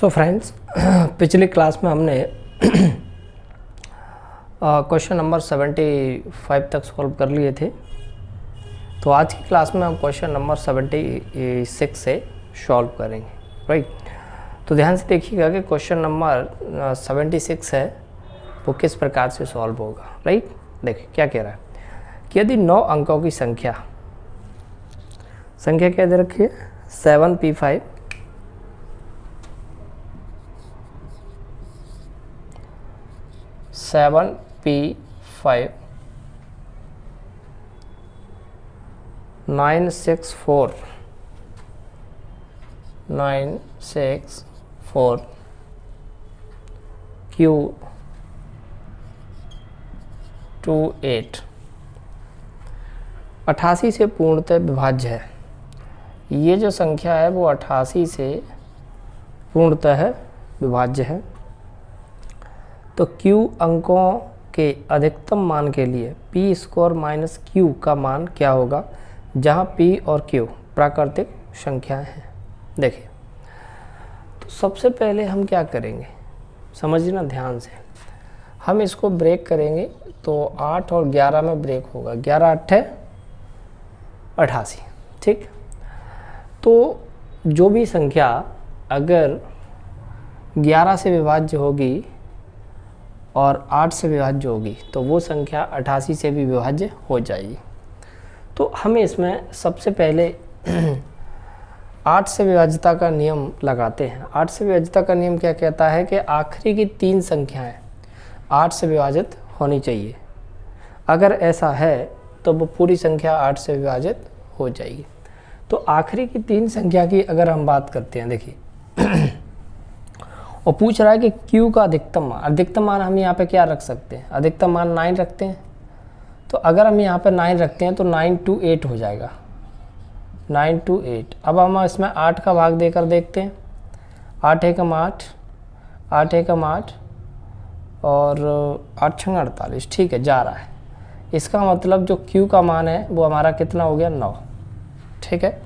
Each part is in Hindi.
सो फ्रेंड्स, पिछली क्लास में हमने क्वेश्चन नंबर 75 तक सॉल्व कर लिए थे। तो आज की क्लास में हम क्वेश्चन नंबर 76 से सॉल्व करेंगे, राइट। तो ध्यान से देखिएगा कि क्वेश्चन नंबर 76 है वो किस प्रकार से सॉल्व होगा, राइट। देखिए क्या कह रहा है कि यदि 9 अंकों की संख्या क्या दे रखी है 7p5 7p5 964 Q28 88 से पूर्णतः विभाज्य है। ये जो संख्या है वो 88 से पूर्णतः विभाज्य है। तो Q अंकों के अधिकतम मान के लिए P स्क्वायर माइनस Q का मान क्या होगा, जहाँ P और Q प्राकृतिक संख्याएं हैं। देखिए, तो सबसे पहले हम क्या करेंगे, समझना ध्यान से। हम इसको ब्रेक करेंगे तो 8 और 11 में ब्रेक होगा, 11 8 88, ठीक। तो जो भी संख्या अगर 11 से विभाज्य होगी और 8 से विभाज्य होगी तो वो संख्या 88 से भी विभाज्य हो जाएगी। तो हमें इसमें सबसे पहले 8 से विभाज्यता का नियम लगाते हैं। 8 से विभाज्यता का नियम क्या कहता है कि आखिरी की 3 संख्याएं 8 से विभाजित होनी चाहिए। अगर ऐसा है तो वो पूरी संख्या 8 से विभाजित हो जाएगी। तो आखिरी की 3 संख्या की अगर हम बात करते हैं, देखिए और पूछ रहा है कि Q का अधिकतम मान हम यहाँ पे क्या रख सकते हैं, अधिकतम मान 9 रखते हैं। तो अगर हम यहाँ पे 9 रखते हैं तो 9 to 8 हो जाएगा, 9 to 8। अब हम इसमें 8 का भाग देकर देखते हैं। 8 एकम 8, 8 एकम 8 और 8 छंग 48, ठीक है, जा रहा है। इसका मतलब जो Q का मान है वो हमारा कितना हो गया, 9, ठीक है।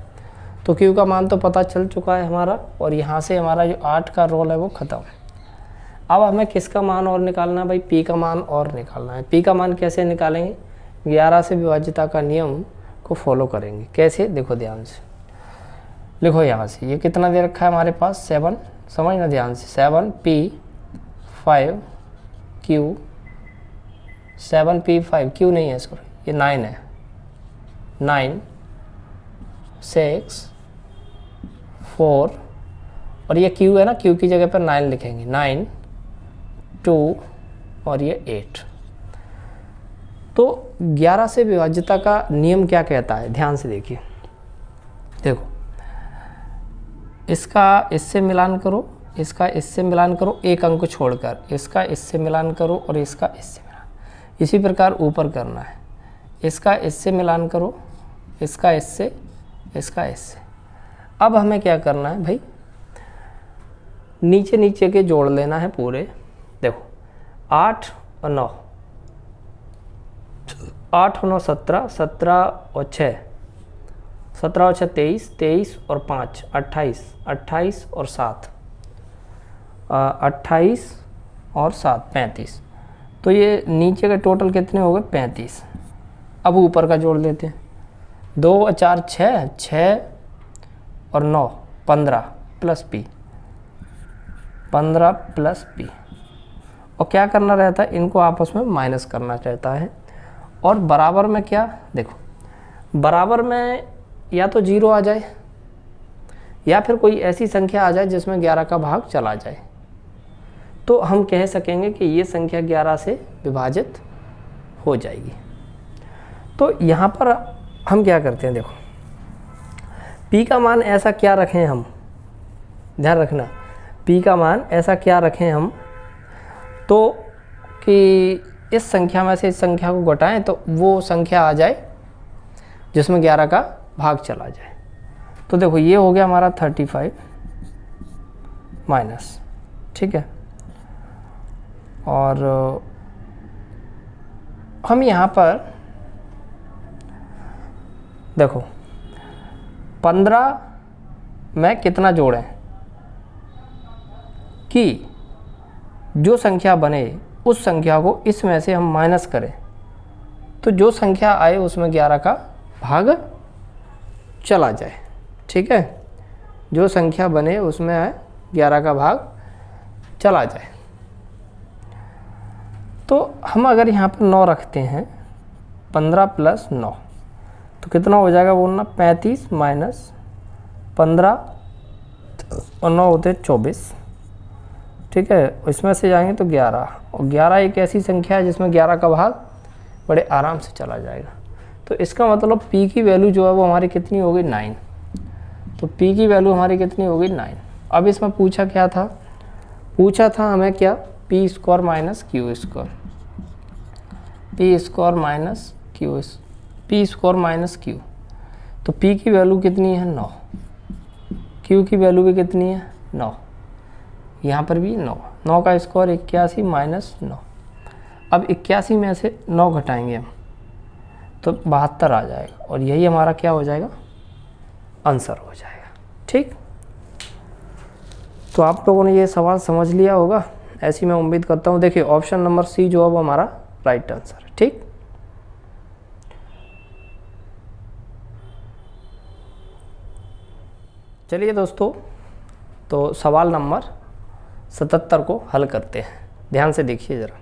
तो Q का मान तो पता चल चुका है हमारा, और यहाँ से हमारा जो 8 का रोल है वो ख़त्म। अब हमें किसका मान और निकालना है भाई, P का मान और निकालना है। P का मान कैसे निकालेंगे, 11 से विभाज्यता का नियम को फॉलो करेंगे। कैसे, देखो ध्यान से, लिखो यहाँ से। ये कितना दे रखा है हमारे पास, 7, समझना ध्यान से। 7p5 Q, 7p5 Q नहीं है, सॉरी, ये 9 है। 9 6 4 और ये Q है ना, Q की जगह पर 9 लिखेंगे। 9 2 और ये 8। तो 11 से विभाज्यता का नियम क्या कहता है, ध्यान से देखिए। देखो, इसका इससे मिलान करो, इसका इससे मिलान करो, एक अंक छोड़कर इसका इससे मिलान करो और इसका इससे मिलान, इसी प्रकार ऊपर करना है। इसका इससे मिलान करो, इसका इससे, इसका इससे। अब हमें क्या करना है भाई, नीचे नीचे के जोड़ लेना है पूरे। देखो 8 और 9, 8 और 9 17, 17 और 6 17 और 6 23, 23 और 5 28, 28 और 7 28 और 7 35। तो ये नीचे के टोटल कितने हो गए, 35। अब ऊपर का जोड़ लेते हैं। 2 और 4 6, 6 और 9 15 प्लस P, 15 प्लस P। और क्या करना रहता है, इनको आपस में माइनस करना रहता है। और बराबर में क्या, देखो बराबर में या तो 0 आ जाए या फिर कोई ऐसी संख्या आ जाए जिसमें 11 का भाग चला जाए, तो हम कह सकेंगे कि ये संख्या 11 से विभाजित हो जाएगी। तो यहाँ पर हम क्या करते हैं, देखो P का मान ऐसा क्या रखें हम, ध्यान रखना, P का मान ऐसा क्या रखें हम, तो कि इस संख्या में से इस संख्या को घटाएं तो वो संख्या आ जाए जिसमें 11 का भाग चला जाए। तो देखो ये हो गया हमारा 35 माइनस, ठीक है। और हम यहाँ पर देखो 15 में कितना जोड़ें, कि जो संख्या बने उस संख्या को इसमें से हम माइनस करें तो जो संख्या आए उसमें 11 का भाग चला जाए। ठीक है, जो संख्या बने उसमें आए 11 का भाग चला जाए। तो हम अगर यहाँ पर 9 रखते हैं, 15 प्लस 9 तो कितना हो जाएगा बोलना, 35 माइनस 15 और 9 होते 24। ठीक है, इसमें से जाएंगे तो 11, और 11 एक ऐसी संख्या है जिसमें 11 का भाग बड़े आराम से चला जाएगा। तो इसका मतलब p की वैल्यू जो है वो हमारी कितनी हो गई, 9। तो p की वैल्यू हमारी कितनी हो गई, 9। अब इसमें पूछा क्या था, पूछा था हमें क्या, p square minus Q square, p square minus Q, p square minus Q. तो p की वैल्यू कितनी है, 9, q की वैल्यू भी कितनी है, 9, यहाँ पर भी 9, 9 का स्क्वायर 81 माइनस 9। अब 81 में से 9 घटाएंगे हम तो 72 आ जाएगा, और यही हमारा क्या हो जाएगा, आंसर हो जाएगा। ठीक, तो आप लोगों ने ये सवाल समझ लिया होगा, ऐसी मैं उम्मीद करता हूँ। देखिए ऑप्शन नंबर सी जो है वो हमारा राइट आंसर है। ठीक, चलिए दोस्तों, तो सवाल नंबर 77 को हल करते हैं। ध्यान से देखिए ज़रा,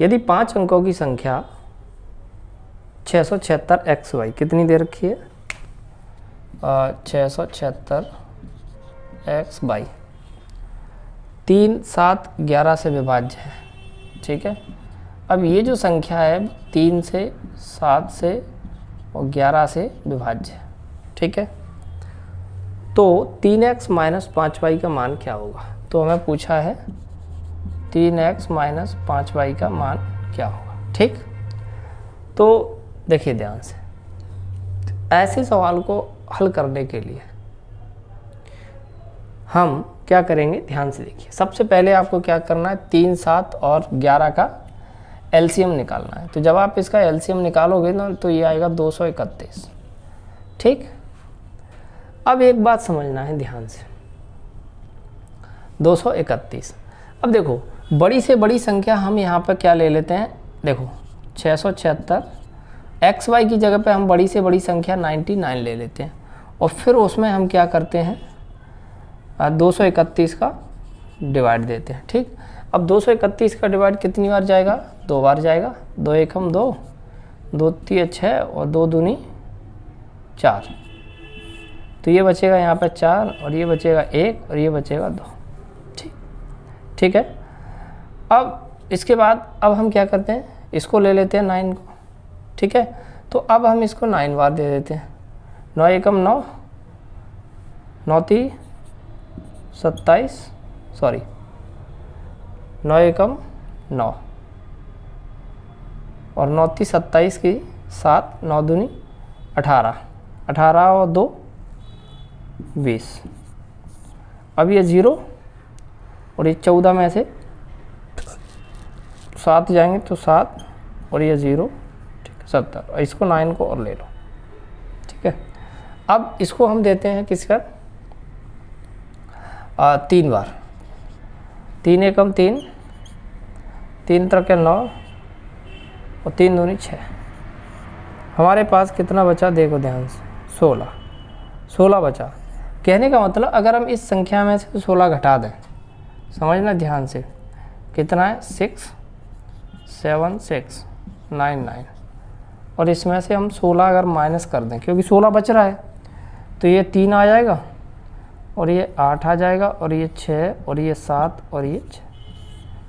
यदि 5 अंकों की संख्या 676 XY कितनी दे रखी है, 676 XY 3, 7, 11 से विभाज्य है। ठीक है, अब ये जो संख्या है 3 से, 7 से और 11 से विभाज्य है। ठीक है, तो 3x माइनस 5y का मान क्या होगा। तो हमें पूछा है 3x माइनस 5y का मान क्या होगा। ठीक, तो देखिए ध्यान से, ऐसे सवाल को हल करने के लिए हम क्या करेंगे, ध्यान से देखिए। सबसे पहले आपको क्या करना है, 3, 7 और 11 का एलसीएम निकालना है। तो जब आप इसका एलसीएम निकालोगे ना तो ये आएगा 231। ठीक, अब एक बात समझना है ध्यान से, 231। अब देखो बड़ी से बड़ी संख्या हम यहाँ पर क्या ले लेते हैं, देखो 676 XY की जगह पे हम बड़ी से बड़ी संख्या 99 ले लेते हैं, और फिर उसमें हम क्या करते हैं, 231 का डिवाइड देते हैं। ठीक, अब 231 का डिवाइड कितनी बार जाएगा, 2 बार जाएगा। 2 एकम 2, 2 3 6 और 2 दूनी 4। तो ये बचेगा यहाँ पर 4, और ये बचेगा 1, और ये बचेगा 2। ठीक, ठीक है। अब इसके बाद अब हम क्या करते हैं, इसको ले लेते हैं 9 को। ठीक है, तो अब हम इसको 9 बार दे देते हैं। 9 एकम 9, 9 3 27, सॉरी 9 एकम 9 और 9 3 27 की 7, 9 दूनी 18, 18 और 2 20। अब ये 0 और ये 14 में से 7 जाएंगे तो 7 और ये 0, ठीक है 70, और इसको 9 को और ले लो। ठीक है, अब इसको हम देते हैं किसका, 3 बार। 3 एकम 3, 3 त्रिक 9 और 3 दूनी 6। हमारे पास कितना बचा, देखो ध्यान से, 16 बचा। कहने का मतलब अगर हम इस संख्या में से 16 घटा दें, समझना ध्यान से, कितना है 6 7 6 9 9, और इसमें से हम 16 अगर माइनस कर दें, क्योंकि 16 बच रहा है, तो ये 3 आ जाएगा और ये 8 आ जाएगा और ये 6 और ये 7 और ये 6।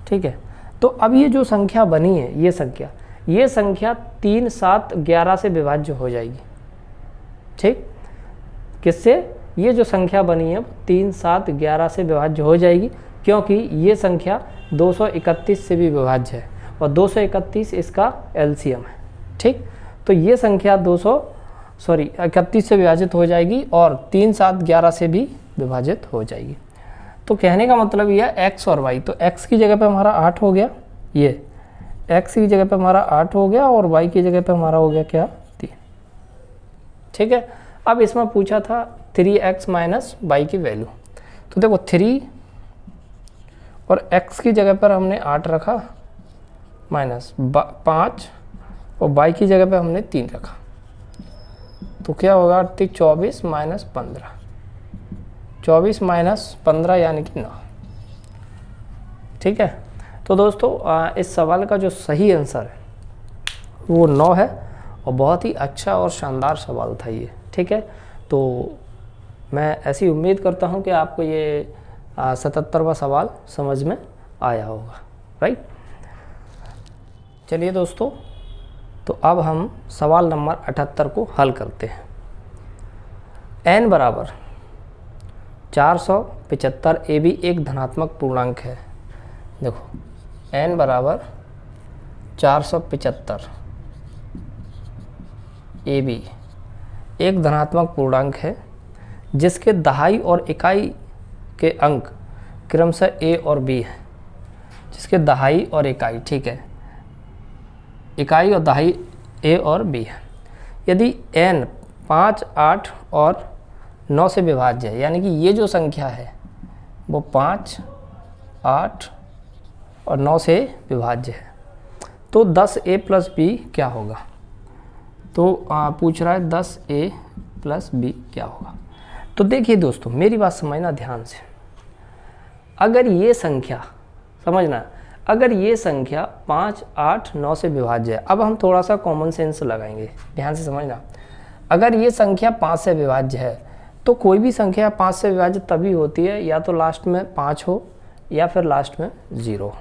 ठीक है, तो अब ये जो संख्या बनी है, ये संख्या 3 7 11 से विभाज्य हो जाएगी। ठीक, किससे, ये जो संख्या बनी है 3 7 11 से विभाज्य हो जाएगी, क्योंकि ये संख्या 231 से भी विभाज्य है और 231 इसका एलसीएम है। ठीक, तो ये संख्या 31 से विभाजित हो जाएगी और 3 7 11 से भी विभाजित हो जाएगी। तो कहने का मतलब यह x और y, तो x की जगह पे हमारा 8 हो गया, ये x की जगह पे हमारा 8 हो गया और y की जगह पे हमारा हो गया क्या, 3। ठीक है, अब इसमें पूछा था 3x माइनस y की वैल्यू। तो देखो और x की जगह पर हमने 8 रखा माइनस 5 और y की जगह पर हमने 3 रखा, तो क्या होगा 24 माइनस 15, 24 माइनस 15 यानी कि 9। ठीक है, तो दोस्तों इस सवाल का जो सही आंसर है वो 9 है और बहुत ही अच्छा और शानदार सवाल था ये। ठीक है, तो मैं ऐसी उम्मीद करता हूँ कि आपको ये 77वां सवाल समझ में आया होगा। राइट, चलिए दोस्तों, तो अब हम सवाल नंबर 78 को हल करते हैं। n बराबर 475 AB एक धनात्मक पूर्णांक है। देखो n बराबर 475 AB एक धनात्मक पूर्णांक है जिसके दहाई और इकाई के अंक क्रमशः a और b है। जिसके दहाई और इकाई, ठीक है, इकाई और दहाई a और b है। यदि n 5, 8 और 9 से विभाज्य है, यानी कि ये जो संख्या है वो 5, 8 और 9 से विभाज्य है, तो 10a प्लस b क्या होगा। तो पूछ रहा है 10a प्लस b क्या होगा। तो देखिए दोस्तों, मेरी बात समझना ध्यान से। अगर ये संख्या, समझना, अगर ये संख्या 5, 8, 9 से विभाज्य है, अब हम थोड़ा सा कॉमन सेंस लगाएंगे, ध्यान से समझना। अगर ये संख्या 5 से विभाज्य है तो कोई भी संख्या 5 से विभाज्य तभी होती है या तो लास्ट में 5 हो या फिर लास्ट में 0 हो।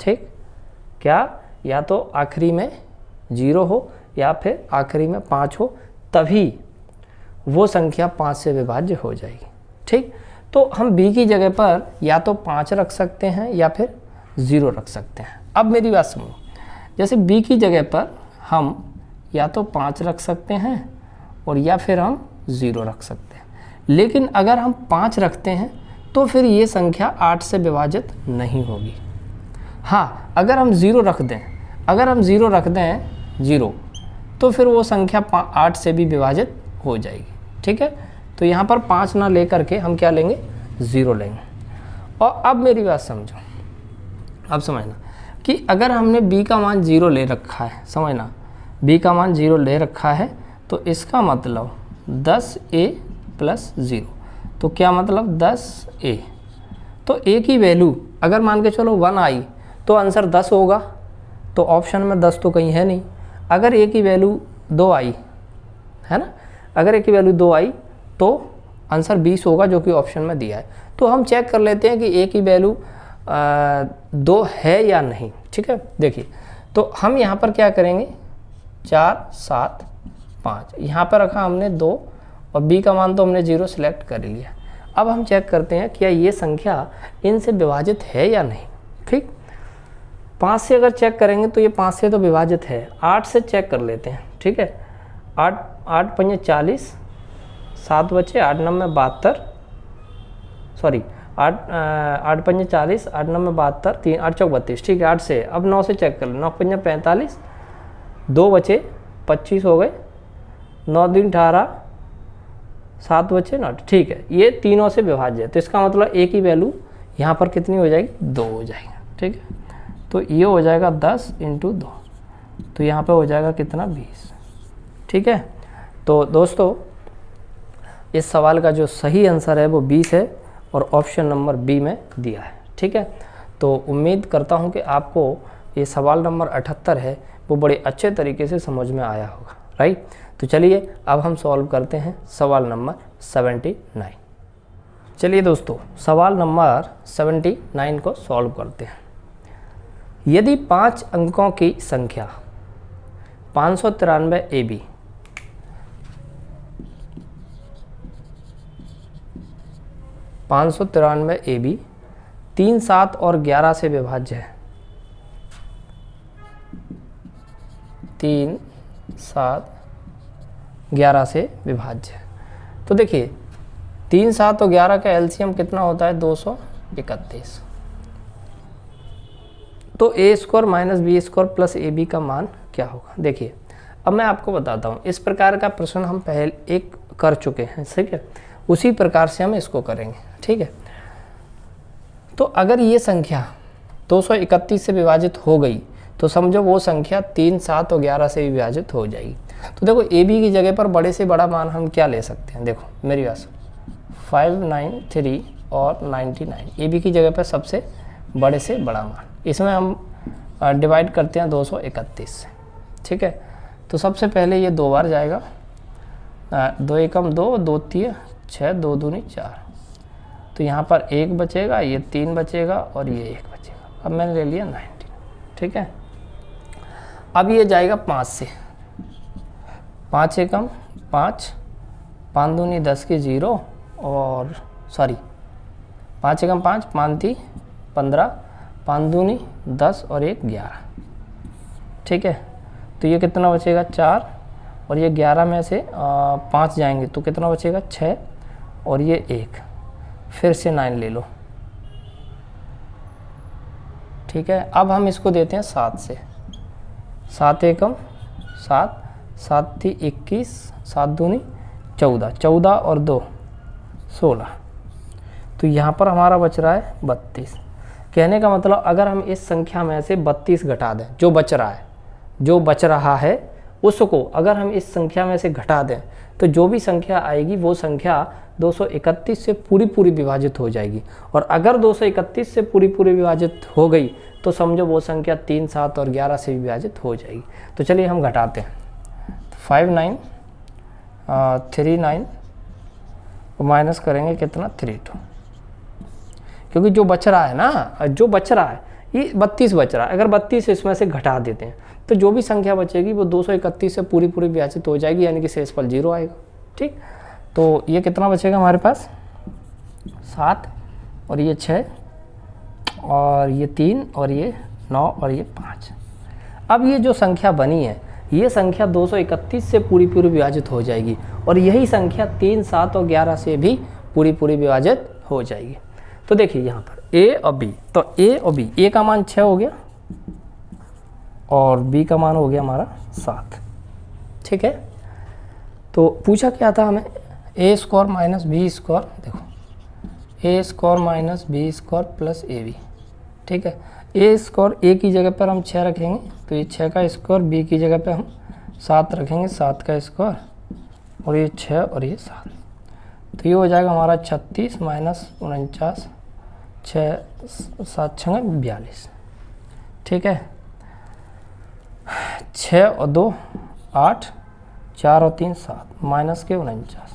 ठीक, क्या, या तो आखिरी में 0 हो या फिर आखिरी में 5 हो, तभी वो संख्या 5 से विभाज्य हो जाएगी। ठीक, तो हम b की जगह पर या तो 5 रख सकते हैं या फिर 0 रख सकते हैं। अब मेरी बात सुनो, जैसे b की जगह पर हम या तो 5 रख सकते हैं और या फिर हम 0 रख सकते हैं, लेकिन अगर हम 5 रखते हैं तो फिर ये संख्या 8 से विभाजित नहीं होगी। हाँ, अगर हम 0 रख दें, अगर हम 0 रख दें 0, तो फिर वो संख्या 8 से भी विभाजित हो जाएगी। ठीक है, तो यहाँ पर 5 ना लेकर के हम क्या लेंगे, 0 लेंगे। और अब मेरी बात समझो, अब समझना कि अगर हमने b का मान 0 ले रखा है, समझना b का मान 0 ले रखा है, तो इसका मतलब 10a प्लस 0, तो क्या मतलब 10a। तो a की वैल्यू अगर मान के चलो 1 आई तो आंसर 10 होगा, तो ऑप्शन में 10 तो कहीं है नहीं। अगर a की वैल्यू 2 आई, है ना, अगर a की वैल्यू 2 आई तो आंसर 20 होगा, जो कि ऑप्शन में दिया है। तो हम चेक कर लेते हैं कि a की वैल्यू 2 है या नहीं। ठीक है, देखिए, तो हम यहाँ पर क्या करेंगे, 4, 7, 5 यहाँ पर रखा हमने 2 और b का मान तो हमने 0 सेलेक्ट कर लिया। अब हम चेक करते हैं क्या ये संख्या इनसे विभाजित है या नहीं। ठीक, 5 से अगर चेक करेंगे तो ये 5 से तो विभाजित है। 8 से चेक कर लेते हैं। ठीक है, 8 पंजे 40, 7 बचे, 8 9 72, सॉरी 8 पंजे 40, 8 9 72, 3 8 चौक 32। ठीक है, 8 से अब 9 से चेक कर लें, 9 पंजे 45, 2 बचे 25 हो गए, 9 दूनी 18, 7 बचे 9। ठीक है, ये तीनों से विभाज्य है, तो इसका मतलब a की वैल्यू यहाँ पर कितनी हो जाएगी, 2 हो जाएगी। ठीक है, तो ये हो जाएगा 10 × 2, तो यहाँ पे हो जाएगा कितना, 20। ठीक है, तो दोस्तों इस सवाल का जो सही आंसर है वो 20 है और ऑप्शन नंबर बी में दिया है। ठीक है, तो उम्मीद करता हूँ कि आपको ये सवाल नंबर 78 है वो बड़े अच्छे तरीके से समझ में आया होगा। राइट, तो चलिए अब हम सॉल्व करते हैं सवाल नंबर 79। चलिए दोस्तों, सवाल नंबर 79 को सॉल्व करते हैं। यदि 5 अंकों की संख्या 593 AB 593 AB 3, 7 और 11 से विभाज्य है, 3, 7, 11 से विभाज्य है, तो देखिए 3, 7 और 11 का एलसीएम कितना होता है, 231। तो a² minus b² plus ab का मान क्या होगा। देखिए, अब मैं आपको बताता हूँ, इस प्रकार का प्रश्न हम पहले एक कर चुके हैं। ठीक है, उसी प्रकार से हम इसको करेंगे। ठीक है, तो अगर ये संख्या 231 से विभाजित हो गई तो समझो वो संख्या 3, 7 और 11 से विभाजित हो जाएगी। तो देखो ए बी की जगह पर बड़े से बड़ा मान हम क्या ले सकते हैं, देखो मेरी बात 593 और 99, ए बी की जगह पर सबसे बड़े से बड़ा मान, इसमें हम डिवाइड करते हैं 231 से, ठीक है। तो सबसे पहले ये 2 बार जाएगा, 2 एकम 2, 2 3 6, 2 दूनी 4, तो यहाँ पर 1 बचेगा, ये 3 बचेगा और ये 1 बचेगा। अब मैंने ले लिया 19, ठीक है। अब ये जाएगा 5 से, 5 एकम 5, 5 दूनी 10 की 0 और सॉरी 5 एकम 5, 5 3 15, 5 दूनी 10 और 1 11, ठीक है। तो ये कितना बचेगा 4 और ये 11 में से 5 जाएंगे तो कितना बचेगा 6 और ये 1, फिर से 9 ले लो, ठीक है। अब हम इसको देते हैं 7 से, 7 एकम 7, 7 3 21, 7 दूनी 14, 14 और 2 16, तो यहाँ पर हमारा बच रहा है 32। कहने का मतलब अगर हम इस संख्या में से 32 घटा दें, जो बच रहा है उसको अगर हम इस संख्या में से घटा दें तो जो भी संख्या आएगी वो संख्या 231 से पूरी विभाजित हो जाएगी। और अगर 231 से पूरी विभाजित हो गई तो समझो वो संख्या 3, 7 और 11 से विभाजित हो जाएगी। तो चलिए हम घटाते हैं, 5 9 3 9 माइनस करेंगे कितना 3 2, क्योंकि जो बच रहा है ना, जो बच रहा है ये 32 बच रहा है, अगर 32 इसमें से घटा देते हैं तो जो भी संख्या बचेगी वो 231 से पूरी विभाजित हो जाएगी, यानी कि शेषफल 0 आएगा, ठीक। तो ये कितना बचेगा हमारे पास 7 और ये 6 और ये 3 और ये 9 और ये 5। अब ये जो संख्या बनी है ये संख्या 231 से पूरी विभाजित हो जाएगी और यही संख्या 3, 7 और 11 से भी पूरी विभाजित हो जाएगी। तो देखिए यहाँ पर ए और बी, तो ए और बी, ए का मान 6 हो गया और बी का मान हो गया हमारा 7, ठीक है। तो पूछा क्या था हमें, A square minus B square, देखो A square minus B square plus A B, ठीक है। ए स्क्वायर ए की जगह पर हम 6 रखेंगे तो ये 6 का स्क्वायर, बी की जगह पर हम 7 रखेंगे, 7 का स्क्वायर और ये 6 और ये 7, तो ये हो जाएगा हमारा 36 माइनस 49, 6 7 6 42, ठीक है। 6 और 2 8, 4 और 3 7, माइनस के 49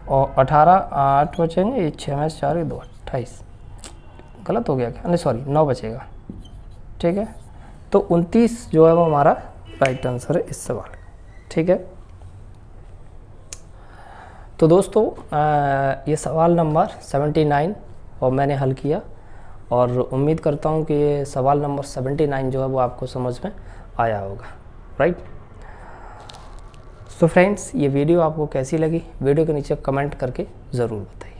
और 18, 8 बचेंगे, ये 6 में 4 2 28, गलत हो गया क्या, नहीं सॉरी 9 बचेगा, ठीक है। तो 29 जो है वो हमारा राइट आंसर है इस सवाल, ठीक है। तो दोस्तों ये सवाल नंबर 79 और मैंने हल किया और उम्मीद करता हूँ कि ये सवाल नंबर 79 जो है वो आपको समझ में आया होगा, राइट। सो फ्रेंड्स, ये वीडियो आपको कैसी लगी, वीडियो के नीचे कमेंट करके ज़रूर बताइए।